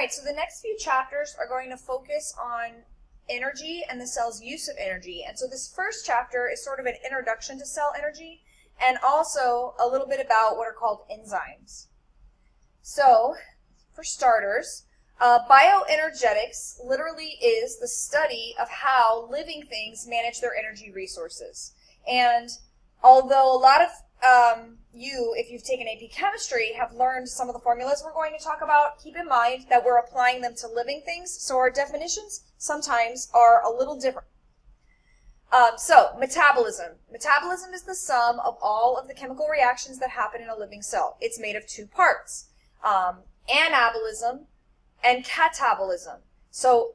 right, so the next few chapters are going to focus on energy and the cell's use of energy. And so this first chapter is sort of an introduction to cell energy and also a little bit about what are called enzymes. So, for starters, bioenergetics literally is the study of how living things manage their energy resources. And although a lot of you, if you've taken AP chemistry, have learned some of the formulas we're going to talk about, keep in mind that we're applying them to living things, so our definitions sometimes are a little different. So, metabolism. Metabolism is the sum of all of the chemical reactions that happen in a living cell. It's made of two parts, anabolism and catabolism. So,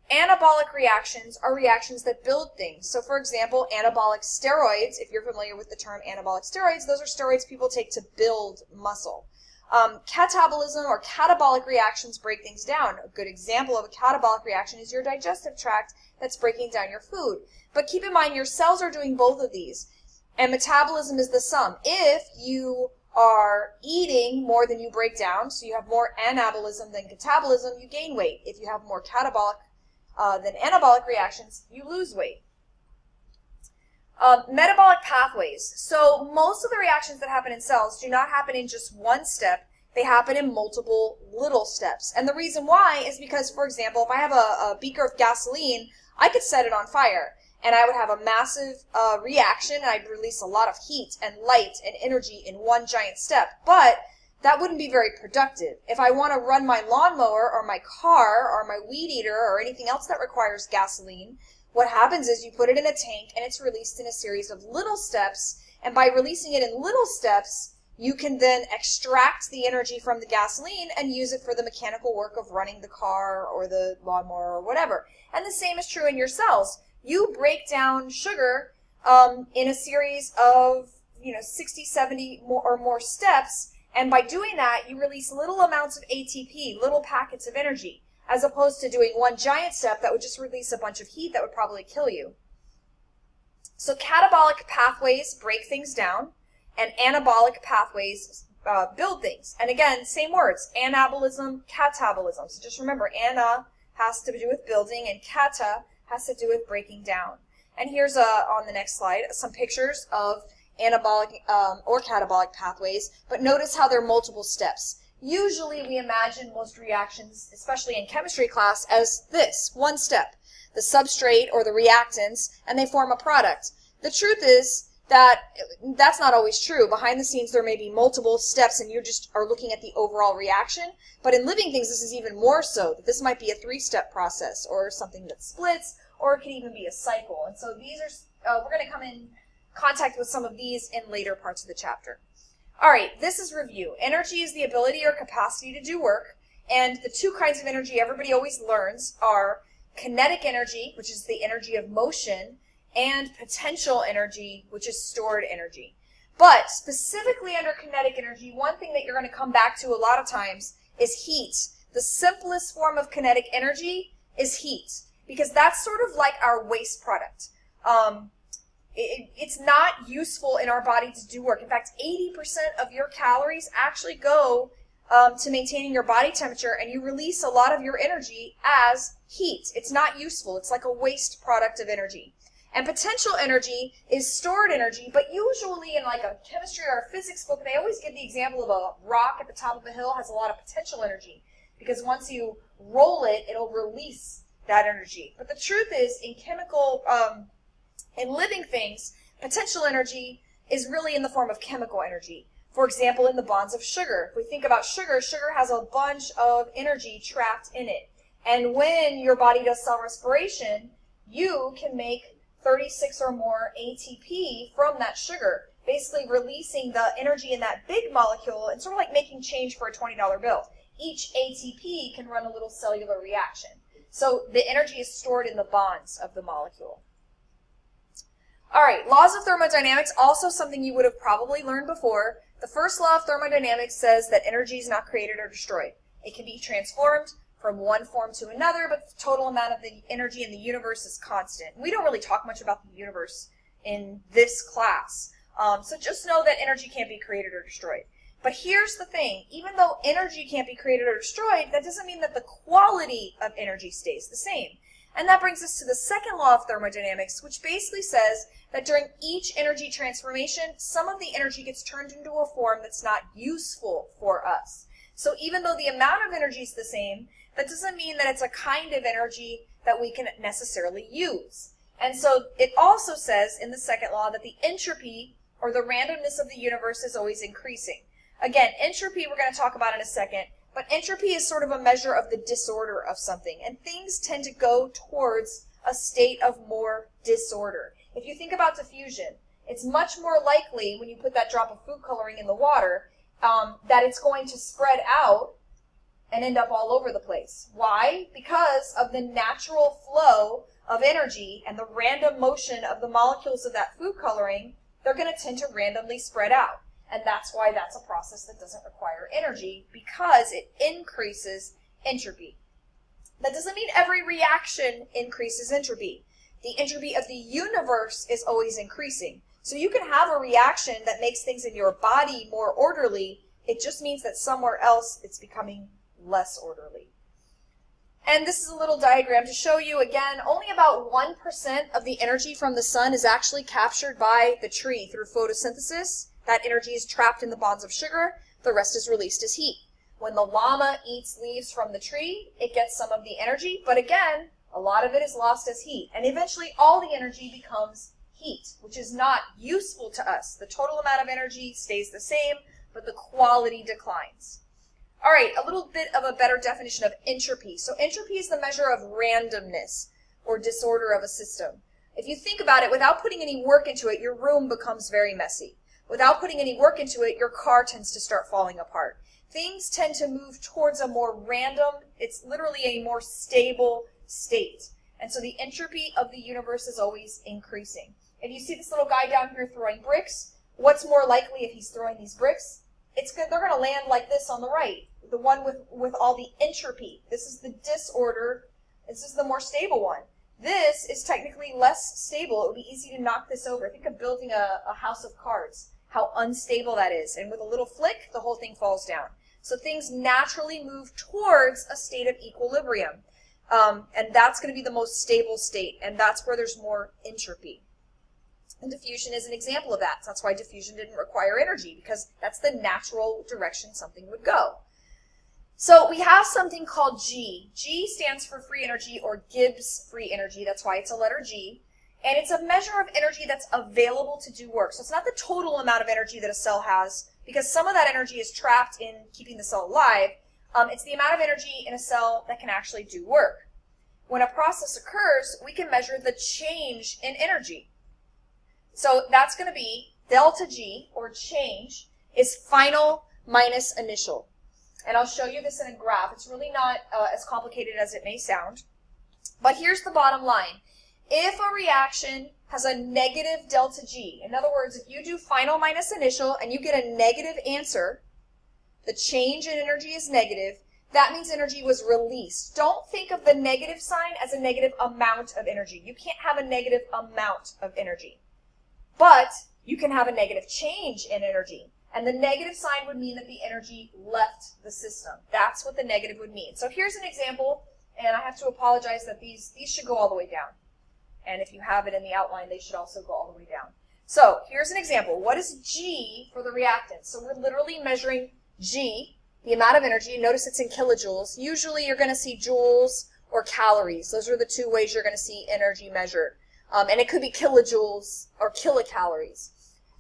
anabolic reactions are reactions that build things. So, for example, anabolic steroids, if you're familiar with the term anabolic steroids, those are steroids people take to build muscle. Catabolism or catabolic reactions break things down. A good example of a catabolic reaction is your digestive tract that's breaking down your food. But keep in mind, your cells are doing both of these. And metabolism is the sum. If you are eating more than you break down, so you have more anabolism than catabolism, you gain weight. If you have more catabolic than anabolic reactions, you lose weight. Metabolic pathways. So most of the reactions that happen in cells do not happen in just one step. They happen in multiple little steps. And the reason why is because, for example, if I have a beaker of gasoline, I could set it on fire. And I would have a massive reaction, and I'd release a lot of heat and light and energy in one giant step. But that wouldn't be very productive. If I want to run my lawnmower or my car or my weed eater or anything else that requires gasoline, what happens is you put it in a tank and it's released in a series of little steps. And by releasing it in little steps, you can then extract the energy from the gasoline and use it for the mechanical work of running the car or the lawnmower or whatever. And the same is true in your cells. You break down sugar in a series of 60, 70 or more steps, and by doing that, you release little amounts of ATP, little packets of energy, as opposed to doing one giant step that would just release a bunch of heat that would probably kill you. So catabolic pathways break things down, and anabolic pathways build things. And again, same words, anabolism, catabolism. So just remember, ana has to do with building, and kata has to do with breaking down. And here's on the next slide some pictures of anabolic or catabolic pathways, but notice how they're multiple steps. Usually we imagine most reactions, especially in chemistry class, as this, one step. The substrate or the reactants, and they form a product. The truth is that that's not always true. Behind the scenes there may be multiple steps and you just are looking at the overall reaction, but in living things this is even more so, that this might be a three-step process or something that splits, or it could even be a cycle. And so these are, we're going to come in contact with some of these in later parts of the chapter. All right, this is review. Energy is the ability or capacity to do work, and the two kinds of energy everybody always learns are kinetic energy, which is the energy of motion, and potential energy, which is stored energy. But specifically under kinetic energy, one thing that you're going to come back to a lot of times is heat. The simplest form of kinetic energy is heat, because that's sort of like our waste product. It's not useful in our body to do work. In fact, 80% of your calories actually go to maintaining your body temperature, and you release a lot of your energy as heat. It's not useful. It's like a waste product of energy. And potential energy is stored energy, but usually in like a chemistry or a physics book, they always give the example of a rock at the top of a hill has a lot of potential energy, because once you roll it, it'll release that energy. But the truth is, in chemical, in living things, potential energy is really in the form of chemical energy. For example, in the bonds of sugar. If we think about sugar, sugar has a bunch of energy trapped in it. And when your body does cell respiration, you can make 36 or more ATP from that sugar, basically releasing the energy in that big molecule and sort of like making change for a $20 bill. Each ATP can run a little cellular reaction. So the energy is stored in the bonds of the molecule. All right, laws of thermodynamics, also something you would have probably learned before. The first law of thermodynamics says that energy is not created or destroyed. It can be transformed from one form to another, but the total amount of the energy in the universe is constant. We don't really talk much about the universe in this class. So just know that energy can't be created or destroyed. But here's the thing, even though energy can't be created or destroyed, that doesn't mean that the quality of energy stays the same. And that brings us to the second law of thermodynamics, which basically says that during each energy transformation, some of the energy gets turned into a form that's not useful for us. So even though the amount of energy is the same, that doesn't mean that it's a kind of energy that we can necessarily use. And so it also says in the second law that the entropy, or the randomness of the universe, is always increasing. Again, entropy we're going to talk about in a second, but entropy is sort of a measure of the disorder of something, and things tend to go towards a state of more disorder. If you think about diffusion, it's much more likely when you put that drop of food coloring in the water that it's going to spread out and end up all over the place. Why? Because of the natural flow of energy and the random motion of the molecules of that food coloring. They're going to tend to randomly spread out. And that's why that's a process that doesn't require energy, because it increases entropy. That doesn't mean every reaction increases entropy. The entropy of the universe is always increasing. So you can have a reaction that makes things in your body more orderly. It just means that somewhere else it's becoming less orderly. And this is a little diagram to show you, again, only about 1% of the energy from the sun is actually captured by the tree through photosynthesis. That energy is trapped in the bonds of sugar. The rest is released as heat. When the llama eats leaves from the tree, it gets some of the energy, but again, a lot of it is lost as heat. And eventually all the energy becomes heat, which is not useful to us. The total amount of energy stays the same, but the quality declines. All right, a little bit of a better definition of entropy. So entropy is the measure of randomness or disorder of a system. If you think about it, without putting any work into it, your room becomes very messy. Without putting any work into it, your car tends to start falling apart. Things tend to move towards a more random, it's literally a more stable state. And so the entropy of the universe is always increasing. If you see this little guy down here throwing bricks, what's more likely if he's throwing these bricks? They're going to land like this on the right, the one with all the entropy. This is the disorder. This is the more stable one. This is technically less stable. It would be easy to knock this over. Think of building a house of cards, how unstable that is. And with a little flick, the whole thing falls down. So things naturally move towards a state of equilibrium. And that's going to be the most stable state. And that's where there's more entropy. And diffusion is an example of that. That's why diffusion didn't require energy, because that's the natural direction something would go. So we have something called G. G stands for free energy, or Gibbs free energy. That's why it's a letter G. And it's a measure of energy that's available to do work. So it's not the total amount of energy that a cell has, because some of that energy is trapped in keeping the cell alive. It's the amount of energy in a cell that can actually do work. When a process occurs, we can measure the change in energy. So that's going to be delta G, or change, is final minus initial. And I'll show you this in a graph. It's really not as complicated as it may sound. But here's the bottom line. If a reaction has a negative delta G, in other words, if you do final minus initial and you get a negative answer, the change in energy is negative, that means energy was released. Don't think of the negative sign as a negative amount of energy. You can't have a negative amount of energy. But you can have a negative change in energy. And the negative sign would mean that the energy left the system. That's what the negative would mean. So here's an example, and I have to apologize that these should go all the way down. And if you have it in the outline, they should also go all the way down. So here's an example. What is G for the reactant? So we're literally measuring G, the amount of energy. Notice it's in kilojoules. Usually you're going to see joules or calories. Those are the two ways you're going to see energy measured. And it could be kilojoules or kilocalories.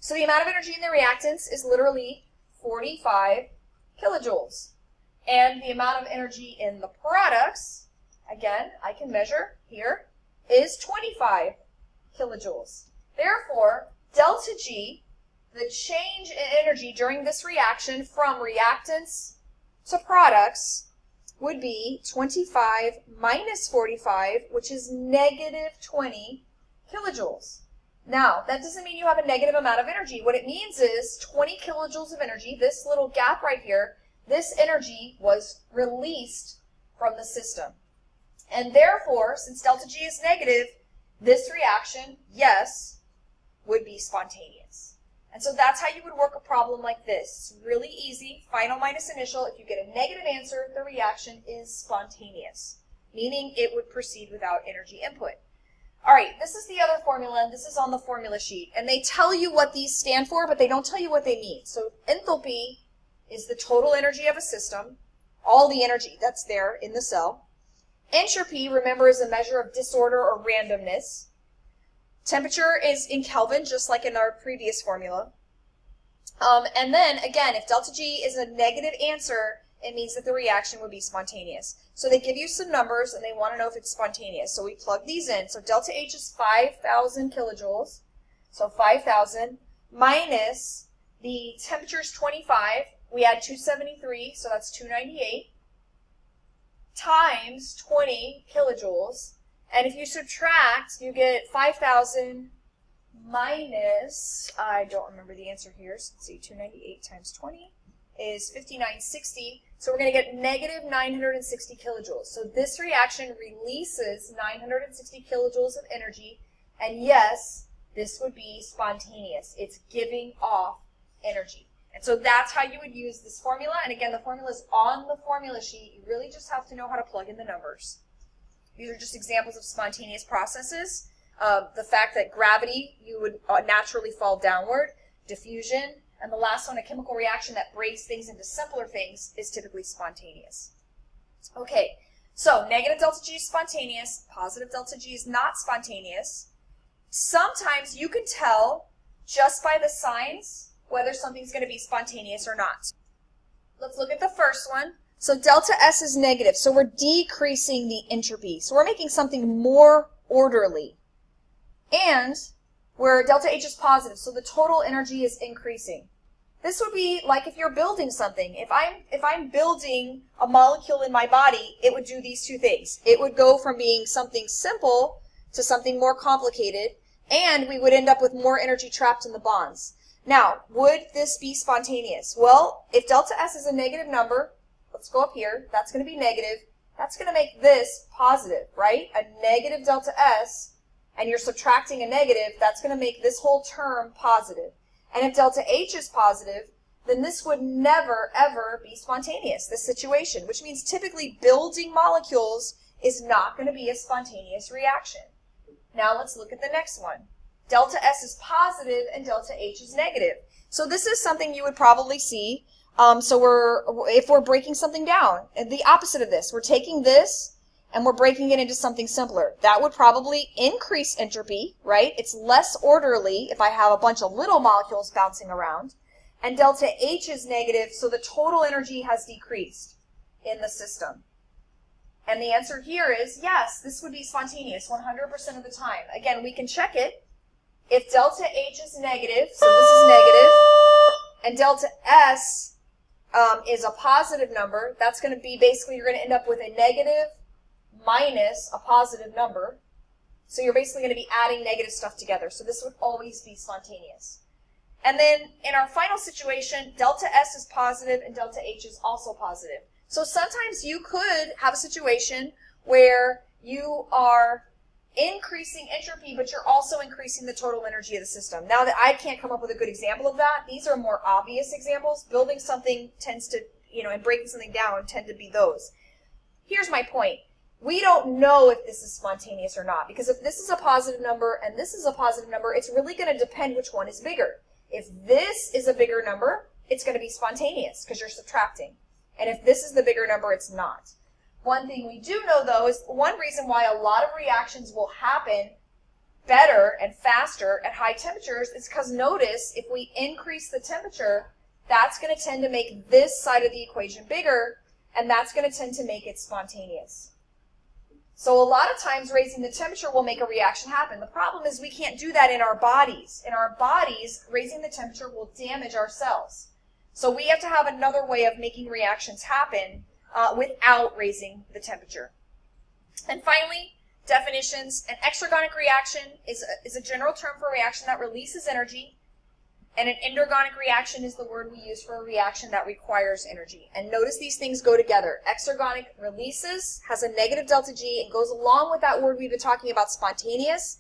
So the amount of energy in the reactants is literally 45 kilojoules. And the amount of energy in the products, again, I can measure here, is 25 kilojoules. Therefore, delta G, the change in energy during this reaction from reactants to products, would be 25 minus 45, which is negative 20 kilojoules. Now, that doesn't mean you have a negative amount of energy. What it means is 20 kilojoules of energy, this little gap right here, this energy was released from the system. And therefore, since delta G is negative, this reaction, yes, would be spontaneous. And so that's how you would work a problem like this. It's really easy. Final minus initial. If you get a negative answer, the reaction is spontaneous, meaning it would proceed without energy input. All right, this is the other formula, and this is on the formula sheet. And they tell you what these stand for, but they don't tell you what they mean. So enthalpy is the total energy of a system, all the energy that's there in the cell. Entropy, remember, is a measure of disorder or randomness. Temperature is in Kelvin, just like in our previous formula. And then, again, if delta G is a negative answer, it means that the reaction would be spontaneous. So they give you some numbers, and they want to know if it's spontaneous. So we plug these in. So delta H is 5,000 kilojoules. So 5,000 minus the temperature is 25. We add 273, so that's 298, times 20 kilojoules. And if you subtract, you get 5,000 minus, I don't remember the answer here, so let's see, 298 times 20 is 5960. So we're going to get negative 960 kilojoules. So this reaction releases 960 kilojoules of energy, and yes, this would be spontaneous. It's giving off energy. And so that's how you would use this formula. And again, the formula is on the formula sheet. You really just have to know how to plug in the numbers. These are just examples of spontaneous processes. The fact that gravity, you would naturally fall downward. Diffusion. And the last one, a chemical reaction that breaks things into simpler things, is typically spontaneous. Okay, so negative delta G is spontaneous. Positive delta G is not spontaneous. Sometimes you can tell just by the signs whether something's going to be spontaneous or not. Let's look at the first one. So delta S is negative, so we're decreasing the entropy. So we're making something more orderly. And where delta H is positive, so the total energy is increasing. This would be like if you're building something. If I'm building a molecule in my body, it would do these two things. It would go from being something simple to something more complicated, and we would end up with more energy trapped in the bonds. Now, would this be spontaneous? Well, if delta S is a negative number, let's go up here, that's going to be negative. That's going to make this positive, right? A negative delta S, and you're subtracting a negative, that's going to make this whole term positive. And if delta H is positive, then this would never, ever be spontaneous, this situation, which means typically building molecules is not going to be a spontaneous reaction. Now let's look at the next one. Delta S is positive and delta H is negative. So this is something you would probably see. If we're breaking something down, the opposite of this, we're taking this and we're breaking it into something simpler. That would probably increase entropy, right? It's less orderly if I have a bunch of little molecules bouncing around. And delta H is negative, so the total energy has decreased in the system. And the answer here is yes, this would be spontaneous 100% of the time. Again, we can check it. If delta H is negative, so this is negative, and delta S is a positive number, that's going to be basically, you're going to end up with a negative minus a positive number. So you're basically going to be adding negative stuff together. So this would always be spontaneous. And then in our final situation, delta S is positive and delta H is also positive. So sometimes you could have a situation where you are increasing entropy, but you're also increasing the total energy of the system. Now that I can't come up with a good example of that, these are more obvious examples. Building something tends to, and breaking something down tend to be those. Here's my point. We don't know if this is spontaneous or not, because if this is a positive number and this is a positive number, it's really going to depend which one is bigger. If this is a bigger number, it's going to be spontaneous because you're subtracting. And if this is the bigger number, it's not. One thing we do know, though, is one reason why a lot of reactions will happen better and faster at high temperatures is because notice, if we increase the temperature, that's going to tend to make this side of the equation bigger, and that's going to tend to make it spontaneous. So a lot of times raising the temperature will make a reaction happen. The problem is we can't do that in our bodies. In our bodies, raising the temperature will damage our cells. So we have to have another way of making reactions happen without raising the temperature. And finally, definitions. An exergonic reaction is a general term for a reaction that releases energy. And an endergonic reaction is the word we use for a reaction that requires energy. And notice these things go together. Exergonic releases, has a negative delta G, and goes along with that word we've been talking about, spontaneous.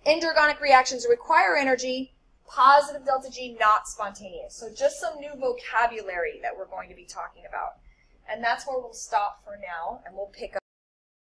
Endergonic reactions require energy, Positive delta G, not spontaneous. So just some new vocabulary that we're going to be talking about. And that's where we'll stop for now, and we'll pick up